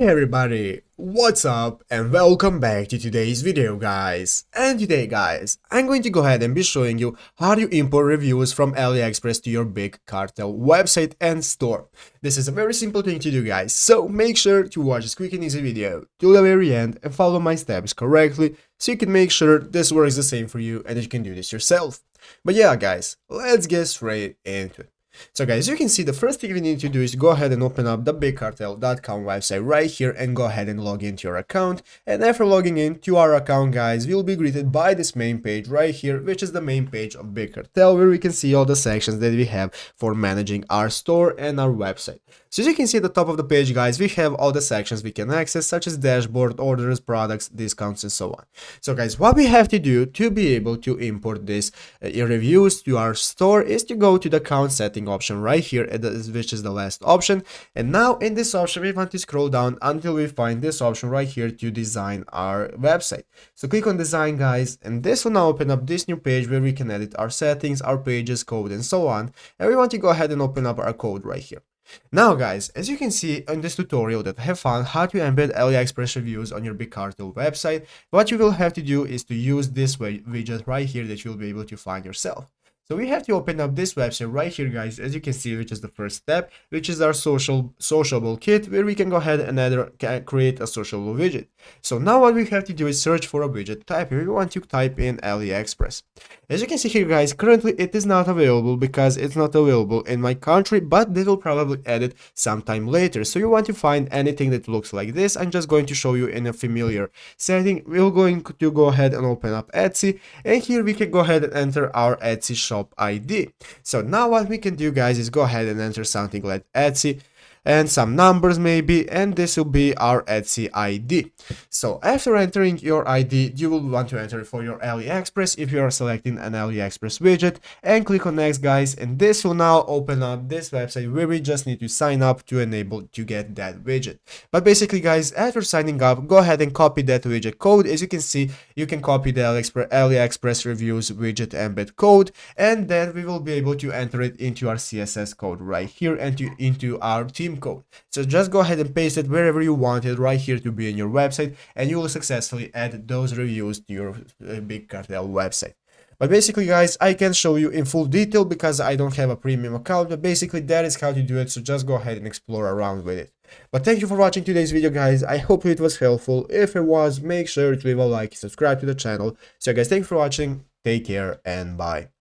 Hey everybody, what's up and welcome back to today's video guys. And today guys, I'm going to go ahead and be showing you how to import reviews from AliExpress to your big Cartel website and store. This is a very simple thing to do guys, so make sure to watch this quick and easy video till the very end and follow my steps correctly so you can make sure this works the same for you and that you can do this yourself. But yeah guys, let's get straight into it. So guys, you can see the first thing we need to do is go ahead and open up the bigcartel.com website right here and go ahead and log into your account. And after logging into our account guys, we'll be greeted by this main page right here, which is the main page of Big Cartel, where we can see all the sections that we have for managing our store and our website. So as you can see at the top of the page guys, we have all the sections we can access, such as dashboard, orders, products, discounts, and so on. So guys, what we have to do to be able to import this reviews to our store is to go to the account setting option right here, which is the last option. And now in this option, we want to scroll down until we find this option right here to design our website. So click on design guys, and this will now open up this new page where we can edit our settings, our pages, code, and so on. And we want to go ahead and open up our code right here. Now guys, as you can see in this tutorial that I have found how to embed AliExpress reviews on your Big Cartel website, what you will have to do is to use this widget right here that you'll be able to find yourself. So we have to open up this website right here guys, as you can see, which is the first step, which is our sociable kit, where we can go ahead and create a sociable widget. So now what we have to do is search for a widget type. We want to type in AliExpress. As you can see here guys, currently it is not available because it's not available in my country, but they will probably add it sometime later. So you want to find anything that looks like this. I'm just going to show you in a familiar setting. We're going to go ahead and open up Etsy, and here we can go ahead and enter our Etsy shop ID. So now what we can do guys is go ahead and enter something like Etsy and some numbers maybe, and this will be our Etsy ID. So after entering your ID, you will want to enter it for your AliExpress if you are selecting an AliExpress widget, and click on next guys, and this will now open up this website where we just need to sign up to enable to get that widget. But basically guys, after signing up, go ahead and copy that widget code. As you can see, you can copy the AliExpress reviews widget embed code, and then we will be able to enter it into our CSS code right here and into our theme code. So just go ahead and paste it wherever you want it right here to be in your website, and you will successfully add those reviews to your Big Cartel website. But basically guys, I can show you in full detail because I don't have a premium account, but basically that is how to do it, so just go ahead and explore around with it. But thank you for watching today's video guys, I hope it was helpful. If it was, make sure to leave a like, subscribe to the channel. So guys, thanks for watching, take care and bye.